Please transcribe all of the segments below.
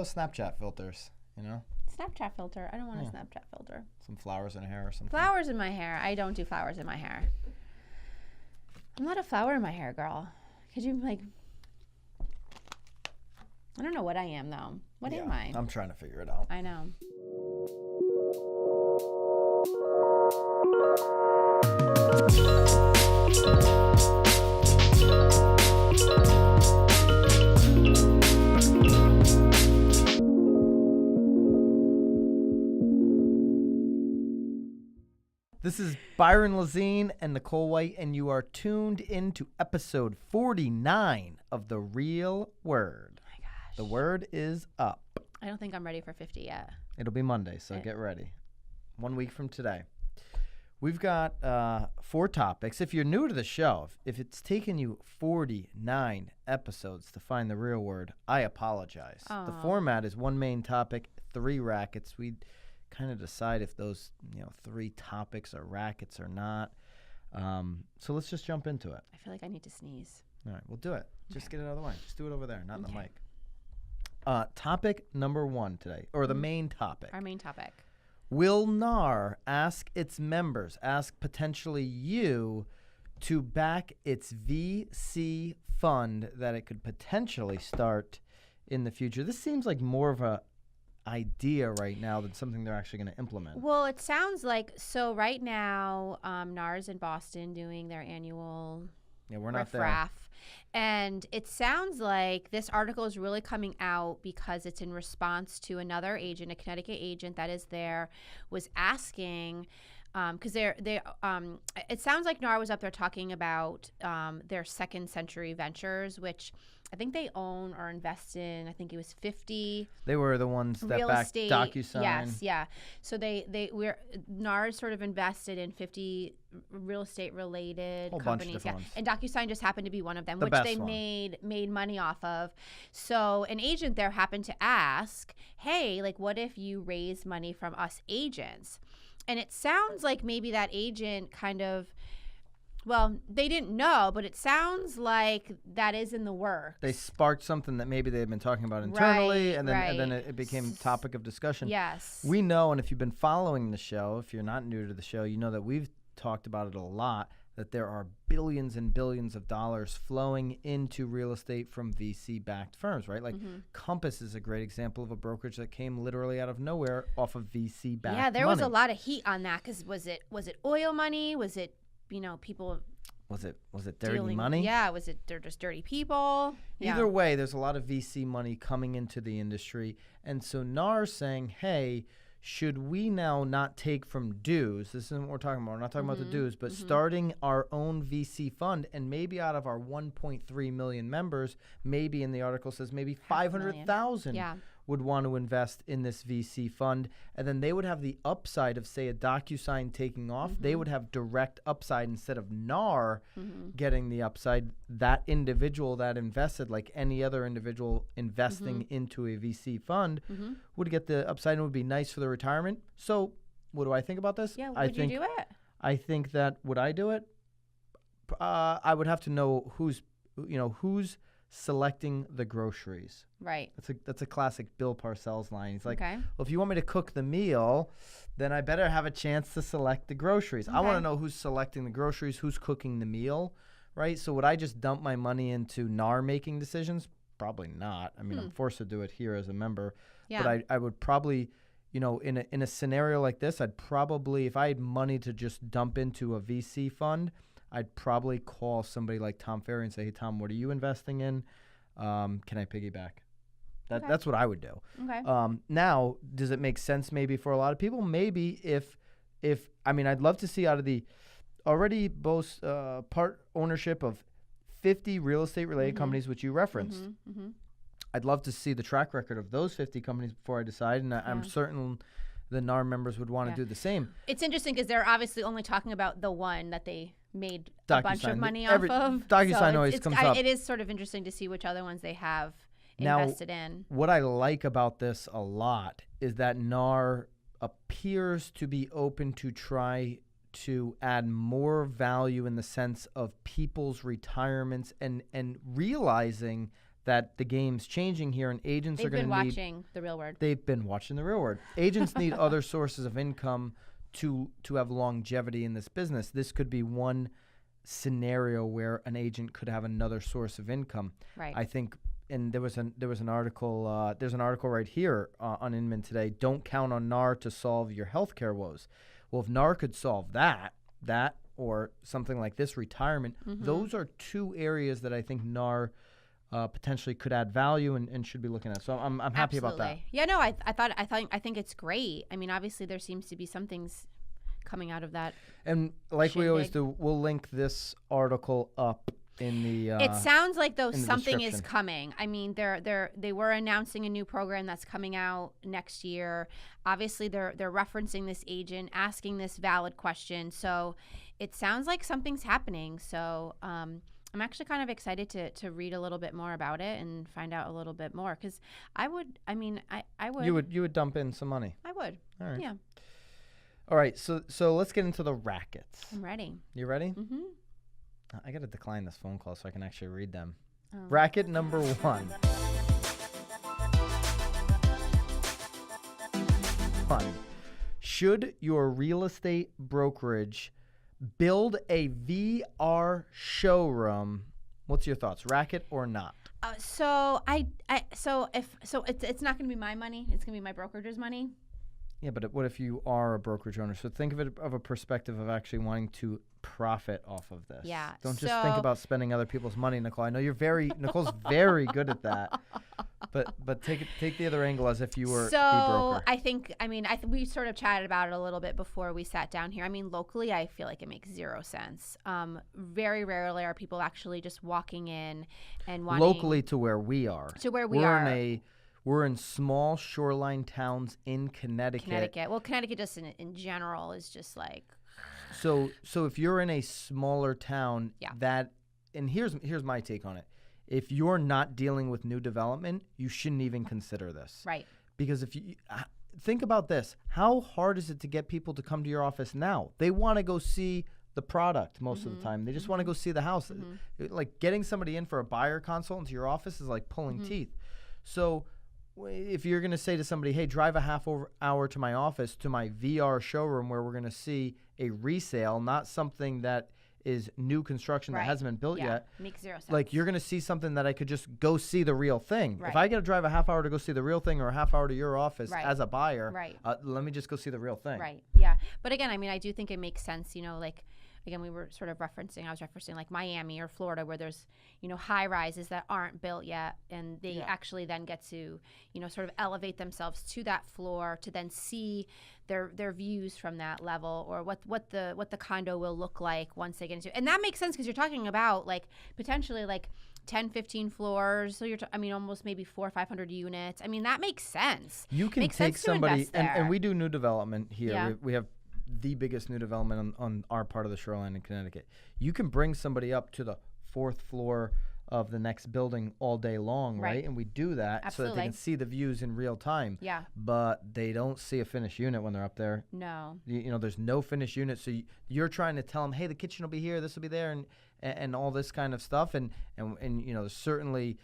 those Snapchat filters, you know? Snapchat filter. I don't want a Snapchat filter. Some flowers in her hair or something. Flowers in my hair. I don't do flowers in my hair. I'm not a flower in my hair, girl. Could you I don't know what I am though. What am I? I'm trying to figure it out. I know. This is Byron Lazine and Nicole White, and you are tuned into episode 49 of The Real Word. Oh my gosh. The word is up. I don't think I'm ready for 50 yet. It'll be Monday, so get ready. 1 week from today. We've got 4 topics. If you're new to the show, if it's taken you 49 episodes to find the real word, I apologize. Aww. The format is 1 main topic, 3 rackets. We kind of decide if those 3 topics are rackets or not. So let's just jump into it. I feel like I need to sneeze. All right, we'll do it. Just get it out of the way. Just do it over there, not in the mic. Topic number 1 today, or the main topic. Our main topic. Will NAR ask its members, ask potentially you, to back its VC fund that it could potentially start in the future? This seems like more of a idea right now than something they're actually going to implement. Well, it sounds like, so right now, NAR's in Boston doing their annual we're not there. riff-raff. And it sounds like this article is really coming out because it's in response to another agent, a Connecticut agent that is there, was asking, because it sounds like NAR was up there talking about their Second Century Ventures, which I think they own or invest in. I think it was 50. They were the ones that backed DocuSign. Yes, yeah. So NAR sort of invested in 50 real estate related companies. Yeah. And DocuSign just happened to be one of them, which they made money off of. So an agent there happened to ask, hey, like, what if you raise money from us agents? And it sounds like maybe that agent kind of, well, they didn't know, but it sounds like that is in the works. They sparked something that maybe they had been talking about internally, and then it became topic of discussion. Yes. We know, and if you've been following the show, if you're not new to the show, you know that we've talked about it a lot, that there are billions and billions of dollars flowing into real estate from VC-backed firms, right? Like Compass is a great example of a brokerage that came literally out of nowhere off of VC-backed money. Yeah, there was a lot of heat on that because was it oil money? Was it people? Was it dirty money? Yeah, they're just dirty people? Either way, there's a lot of VC money coming into the industry, and so NAR's saying, hey, should we now not take from dues? This isn't what we're talking about. We're not talking about the dues, but starting our own VC fund, and maybe out of our 1.3 million members, maybe in the article says maybe 500,000 would want to invest in this VC fund, and then they would have the upside of, say, a DocuSign taking off. They would have direct upside instead of NAR getting the upside. That individual that invested, like any other individual investing into a VC fund, would get the upside, and it would be nice for the retirement. So what do I think about this? Yeah, would you do it? I think that, would I do it? I would have to know who's selecting the groceries. Right. That's a classic Bill Parcells line. He's like, okay, well, if you want me to cook the meal, then I better have a chance to select the groceries. I want to know who's selecting the groceries, who's cooking the meal, right? So would I just dump my money into NAR making decisions? Probably not. I mean, I'm forced to do it here as a member. Yeah. But I would probably, in a scenario like this, I'd probably, if I had money to just dump into a VC fund, I'd probably call somebody like Tom Ferry and say, hey, Tom, what are you investing in? Can I piggyback? That's what I would do. Okay. Now, does it make sense maybe for a lot of people? Maybe if I'd love to see out of the already boast part ownership of 50 real estate related companies, which you referenced. I'd love to see the track record of those 50 companies before I decide, and I'm certain the NAR members would want to do the same. It's interesting because they're obviously only talking about the one that they made a bunch of money off of. DocuSign always comes up. It is sort of interesting to see which other ones they have invested in. What I like about this a lot is that NAR appears to be open to try to add more value in the sense of people's retirements and realizing that the game's changing here, and agents are going to need... They've been watching The Real Word. They've been watching The Real Word. Agents need other sources of income to have longevity in this business. This could be one scenario where an agent could have another source of income. Right. I think, and there was an article. There's an article right here on Inman today. Don't count on NAR to solve your healthcare woes. Well, if NAR could solve that or something like this, retirement, those are two areas that I think NAR potentially could add value and should be looking at. So I'm happy about that. Yeah, no, I think it's great. I mean, obviously there seems to be some things coming out of that. And like we always do, we'll link this article up in the it sounds like though something is coming. I mean, they were announcing a new program that's coming out next year. Obviously they're referencing this agent, asking this valid question. So it sounds like something's happening. So I'm actually kind of excited to read a little bit more about it and find out a little bit more, because I would. You would dump in some money. I would. All right. Yeah. All right. So let's get into the rackets. I'm ready. You ready? Mm-hmm. I got to decline this phone call so I can actually read them. Oh. Racket number 1. Should your real estate brokerage build a VR showroom? What's your thoughts? Racket or not? So it's not going to be my money. It's going to be my brokerage's money. Yeah, but what if you are a brokerage owner? So think of it of a perspective of actually wanting to profit off of this. Yeah. Don't just think about spending other people's money, Nicole. I know Nicole's very good at that. But take the other angle as if you were the broker. We sort of chatted about it a little bit before we sat down here. I mean, locally, I feel like it makes zero sense. Very rarely are people actually just walking in and wanting... Locally to where we are. We're in small shoreline towns in Connecticut. Well, Connecticut just in general is just like... So if you're in a smaller town, and here's my take on it. If you're not dealing with new development, you shouldn't even consider this. Right. Because if you think about this, how hard is it to get people to come to your office now? They want to go see the product most of the time. They just want to go see the house. Like getting somebody in for a buyer consult into your office is like pulling teeth. So if you're going to say to somebody, hey, drive a half hour to my office, to my VR showroom where we're going to see a resale, not something that is new construction that hasn't been built yet. Makes zero sense. Like you're going to see something that I could just go see the real thing. Right. If I got to drive a half hour to go see the real thing or a half hour to your office as a buyer, let me just go see the real thing. Right. Yeah. But again, I mean, I do think it makes sense, like, again, I was referencing like Miami or Florida where there's, high rises that aren't built yet. And they actually then get to, sort of elevate themselves to that floor to then see their views from that level, or what the condo will look like once they get into it. And that makes sense because you're talking about like potentially like 10, 15 floors. So almost maybe 400 or 500 units. I mean, that makes sense. You can take somebody, and we do new development here. Yeah. We have the biggest new development on our part of the shoreline in Connecticut. You can bring somebody up to the 4th floor of the next building all day long, right? And we do that so that they can see the views in real time. Yeah. But they don't see a finished unit when they're up there. No. There's no finished unit. So you're trying to tell them, hey, the kitchen will be here, this will be there, and all this kind of stuff. And there's certainly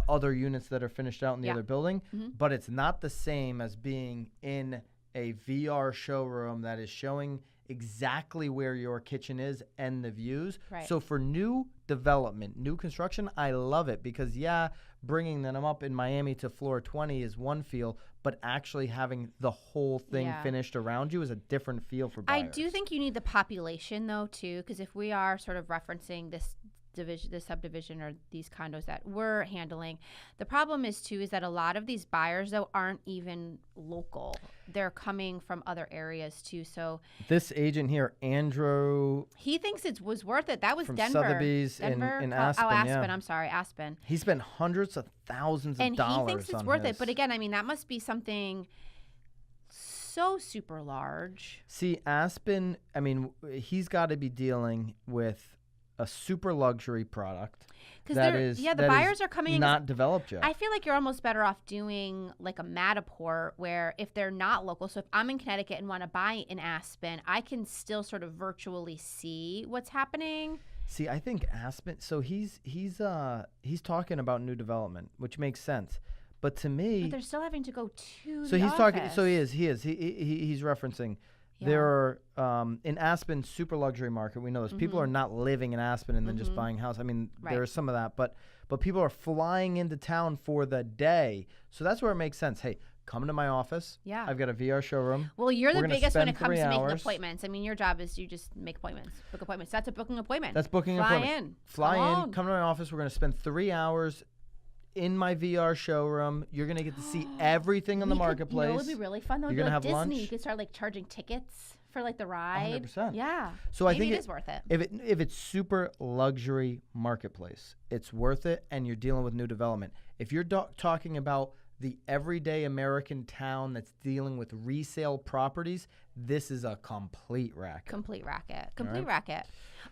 other units that are finished out in the other building. But it's not the same as being in a VR showroom that is showing exactly where your kitchen is and the views. Right. So for new development, new construction, I love it because bringing them up in Miami to floor 20 is one feel, but actually having the whole thing finished around you is a different feel for buyers. I do think you need the population though too, because if we are sort of referencing this subdivision or these condos that we're handling, the problem is that a lot of these buyers though aren't even local. They're coming from other areas too. So this agent here, Andrew, he thinks it was worth it. That was from Denver. Sotheby's in Aspen. Oh, Aspen. I'm sorry, Aspen. He spent hundreds of thousands of dollars. And he thinks it's worth it. But again, I mean, that must be something so super large. See, Aspen, I mean, he's got to be dealing with a super luxury product the buyers are coming in not developed yet. I feel like you're almost better off doing like a Matterport where if they're not local, so if I'm in Connecticut and want to buy in Aspen, I can still sort of virtually see what's happening. See, I think Aspen. So he's talking about new development, which makes sense. But to me, but they're still having to go to. So he's talking. So he is. He's referencing. Yeah. There are in Aspen, super luxury market. We know this. People are not living in Aspen and then just buying a house. I mean, there's some of that, but people are flying into town for the day. So that's where it makes sense. Hey, come to my office. Yeah. I've got a VR showroom. Well, you're the biggest when it comes to making appointments. I mean, your job is you just make appointments, book appointments. That's a booking appointment. That's booking an appointment. Fly in, come to my office. We're going to spend 3 hours in my VR showroom. You're going to get to see everything on the marketplace. You know, it would be really fun, though. You're going to have Disney. lunch. You could start, like, charging tickets for, like, the ride. 100%. Yeah. So I think it is worth it. If it's super luxury marketplace, it's worth it, and you're dealing with new development. If you're talking about the everyday American town that's dealing with resale properties, this is a complete racket. Complete racket.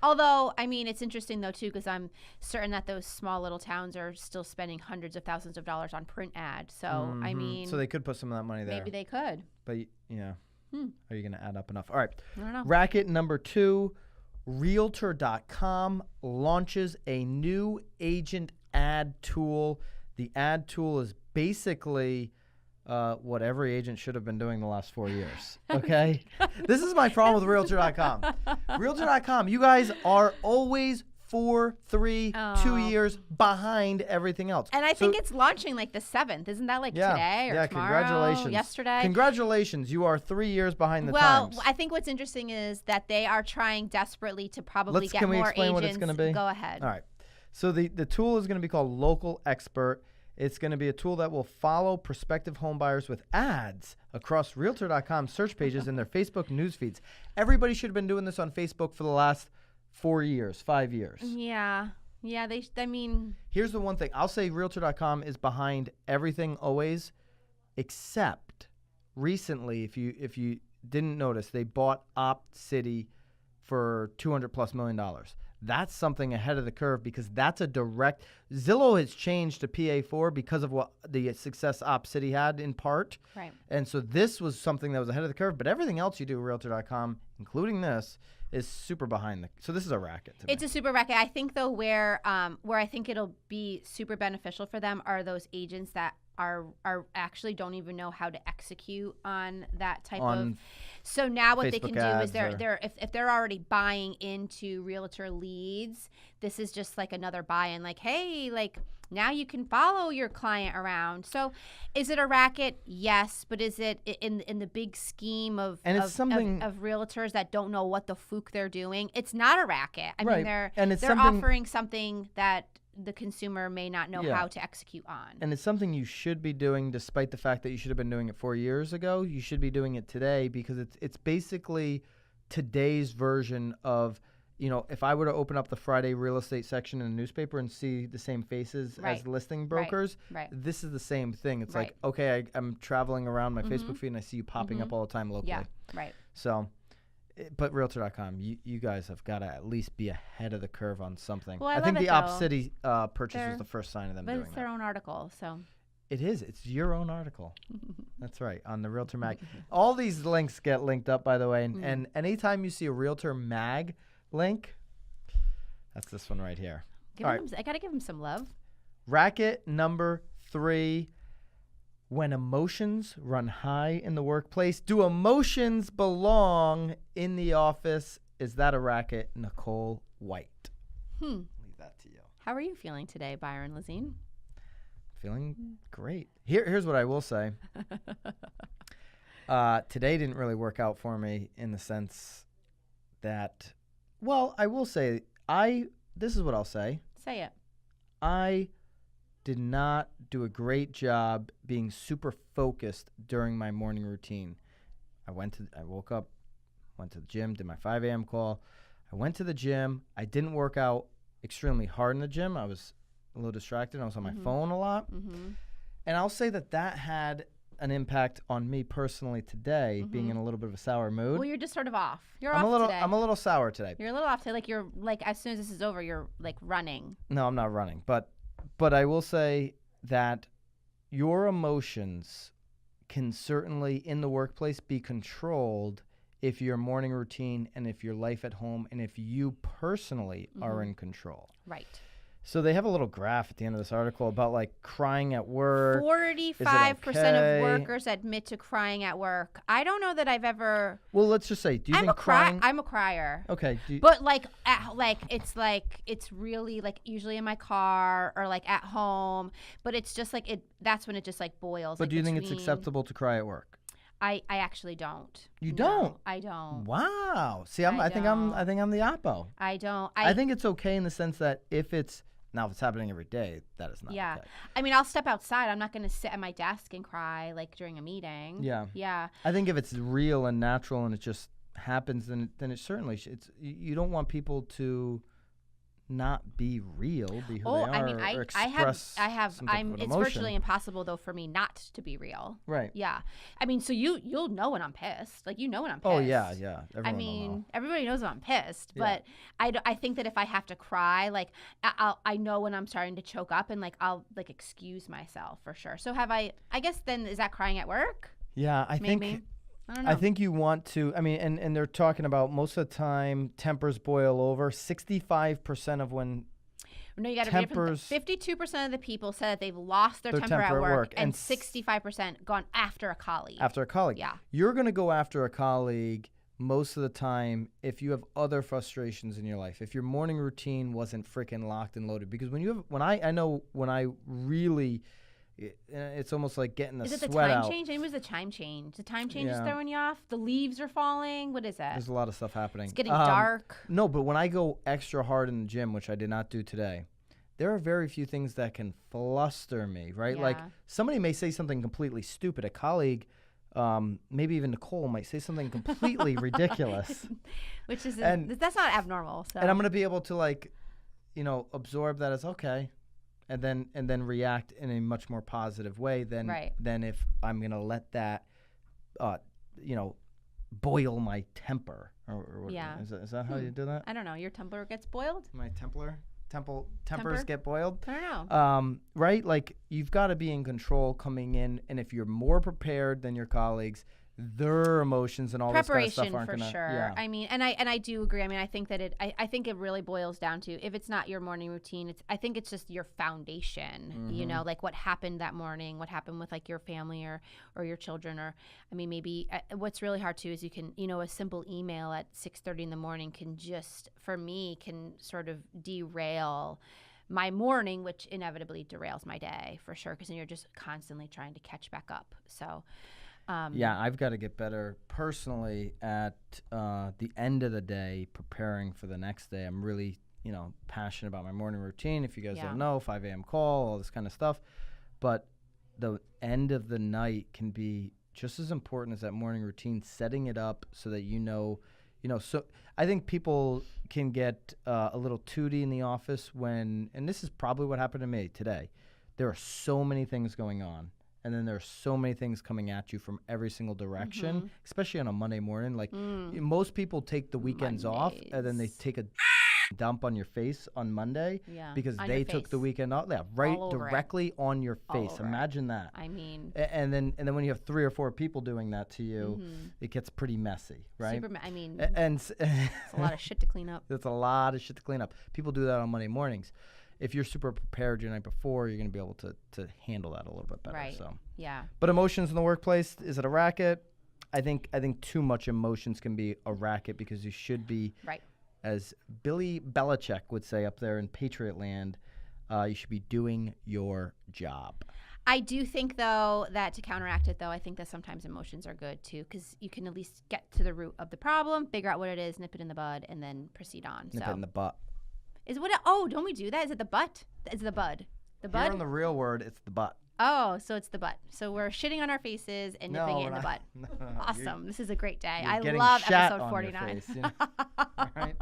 Although, I mean, it's interesting, though, too, because I'm certain that those small little towns are still spending hundreds of thousands of dollars on print ads. So, I mean. So they could put some of that money there. Maybe they could. But, are you going to add up enough? All right. I don't know. Racket number 2, Realtor.com launches a new agent ad tool. The ad tool is basically what every agent should have been doing the last 4 years. Okay? This is my problem with Realtor.com. Realtor.com, you guys are always 4, 3, 2 years behind everything else. And I think it's launching like the 7th. Isn't that like today or tomorrow? Congratulations. Yesterday? Congratulations. You are 3 years behind the times. Well, I think what's interesting is that they are trying desperately to probably get more agents. Can we explain what it's going to be? Go ahead. All right. So the tool is going to be called Local Expert. It's going to be a tool that will follow prospective home buyers with ads across Realtor.com search pages and their Facebook news feeds. Everybody should have been doing this on Facebook for the last 4 years, 5 years. Yeah. I mean. Here's the one thing. I'll say Realtor.com is behind everything always, except recently, if you didn't notice, they bought OptCity for $200+ million. That's something ahead of the curve because that's a direct. Zillow has changed to PA4 because of what the success OptCity had in part. Right. And so this was something that was ahead of the curve. But everything else you do, Realtor.com, including this, is super behind. So this is a racket. It's a super racket. I think though where I think it'll be super beneficial for them are those agents that are actually don't even know how to execute on that type of. So now what they can do is if they're already buying into realtor leads, this is just like another buy-in. Like, hey, like now you can follow your client around. So is it a racket? Yes, but is it in the big scheme of realtors that don't know what the fook they're doing? It's not a racket. I mean, they're offering something that the consumer may not know how to execute on. And it's something you should be doing despite the fact that you should have been doing it 4 years ago. You should be doing it today because it's basically today's version of, if I were to open up the Friday real estate section in a newspaper and see the same faces as listing brokers, this is the same thing. It's like, okay, I'm traveling around my Facebook feed and I see you popping up all the time locally. Yeah, right. So, but Realtor.com, you guys have got to at least be ahead of the curve on something. Well, I think the OptCity purchase was the first sign of them doing that. But it's their own article, so. It is. It's your own article. That's right, on the Realtor Mag. All these links get linked up, by the way, and anytime you see a Realtor Mag link, that's this one right here. I got to give him some love. Racket number 3. When emotions run high in the workplace, do emotions belong in the office? Is that a racket? Nicole White. Leave that to you. How are you feeling today, Byron Lazine? Feeling great. Here's what I will say. Today didn't really work out for me in the sense that, well, I will say, this is what I'll say. Say it. I did not do a great job being super focused during my morning routine. I woke up, went to the gym, did my 5 a.m. call. I went to the gym. I didn't work out extremely hard in the gym. I was a little distracted. I was on my phone a lot. And I'll say that had an impact on me personally today, being in a little bit of a sour mood. Well, you're just sort of off. Today. I'm a little sour today. You're a little off today. Like you're like as soon as this is over, you're like running. No, I'm not running. But I will say that your emotions can certainly in the workplace be controlled if your morning routine and if your life at home and if you personally are in control. Right. So they have a little graph at the end of this article about like crying at work. 45% of workers admit to crying at work. I don't know that I've ever. Well, let's just say, do you think crying? I'm a crier. Okay. But it's really like usually in my car or like at home. But it's just like it. That's when it just like boils. But like do you think it's acceptable to cry at work? I actually don't. You don't? I don't. Wow. See, I think I'm the oppo. I don't. I think it's okay in the sense that if it's happening every day, that is not okay. I mean, I'll step outside. I'm not going to sit at my desk and cry like during a meeting. Yeah. I think if it's real and natural and it just happens, then it certainly you don't want people to not be real, be who they are, I mean, or express some type of an it's emotion. virtually impossible though for me not to be real. Right. Yeah. I mean, so you'll know when I'm pissed. Like when I'm pissed. Oh yeah. Everybody knows when I'm pissed. Yeah. But I think that if I have to cry, like I know when I'm starting to choke up, and like I'll like excuse myself for sure. So I guess then is that crying at work? Yeah, I think. I don't know. I think you want to, and they're talking about most of the time tempers boil over. 65% of when No, you got to read it from 52% of the people said that they've lost their temper at work, and 65% gone after a colleague. After a colleague. Yeah. You're going to go after a colleague most of the time if you have other frustrations in your life. If your morning routine wasn't freaking locked and loaded. Because when I really... It's almost like getting the sweat out. Is it the time change? It was the time change. The time change is throwing you off? The leaves are falling? What is that? There's a lot of stuff happening. It's getting dark. No, but when I go extra hard in the gym, which I did not do today, there are very few things that can fluster me, right? Yeah. Like somebody may say something completely stupid. A colleague, maybe even Nicole, might say something completely ridiculous. Which is, that's not abnormal. So. And I'm going to be able to absorb that as okay. And then react in a much more positive way than if I'm gonna let that, boil my temper. Or yeah. Is that how you do that? I don't know. Your temper gets boiled. My tempers get boiled. I don't know. Right? Like you've got to be in control coming in, and if you're more prepared than your colleagues, their emotions and all this kind of stuff aren't for gonna. Sure. Yeah. I mean, and I do agree. I mean, I think that I think it really boils down to if it's not your morning routine, I think it's just your foundation. Mm-hmm. Like what happened that morning, what happened with like your family or your children, or I mean, maybe what's really hard too is you can a simple email at 6:30 in the morning can sort of derail my morning, which inevitably derails my day for sure, because then you're just constantly trying to catch back up. So. I've got to get better personally at the end of the day, preparing for the next day. I'm really, passionate about my morning routine. If you guys don't know, 5 a.m. call, all this kind of stuff. But the end of the night can be just as important as that morning routine, setting it up so that so I think people can get a little tooty in the office and this is probably what happened to me today. There are so many things going on. And then there's so many things coming at you from every single direction, especially on a Monday morning. Like most people take the weekends off and then they take a dump on your face on Monday because they took the weekend off. Yeah, right directly on your face. Imagine that. I mean, and then when you have 3 or 4 people doing that to you, it gets pretty messy, right? It's a lot of shit to clean up. It's a lot of shit to clean up. People do that on Monday mornings. If you're super prepared your night before, you're going to be able to handle that a little bit better. Right. So. Yeah. But emotions in the workplace, is it a racket? I think too much emotions can be a racket because you should be, as Billy Belichick would say up there in Patriot Land, you should be doing your job. I do think, though, that to counteract it, though, I think that sometimes emotions are good, too, because you can at least get to the root of the problem, figure out what it is, nip it in the bud, and then proceed on. Nip it in the butt. Don't we do that? Is it the butt? Is it the bud? The bud? Here in the real word, it's the butt. Oh, so it's the butt. So we're shitting on our faces and nipping it in the butt. No, awesome. This is a great day. I love episode 49. All right.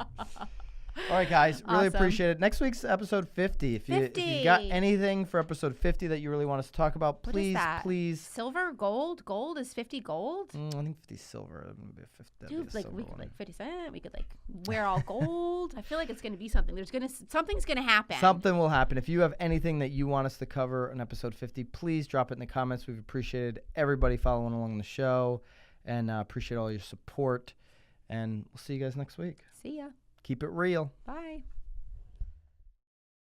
All right, guys. Really appreciate it. Next week's episode 50. If you got anything for episode 50 that you really want us to talk about, please. Silver, gold? Gold is 50 gold? I think 50 silver. Dude, we could 50 cent. We could wear all gold. I feel like it's going to be something. Something's going to happen. Something will happen. If you have anything that you want us to cover in episode 50, please drop it in the comments. We've appreciated everybody following along the show and appreciate all your support. And we'll see you guys next week. See ya. Keep it real. Bye.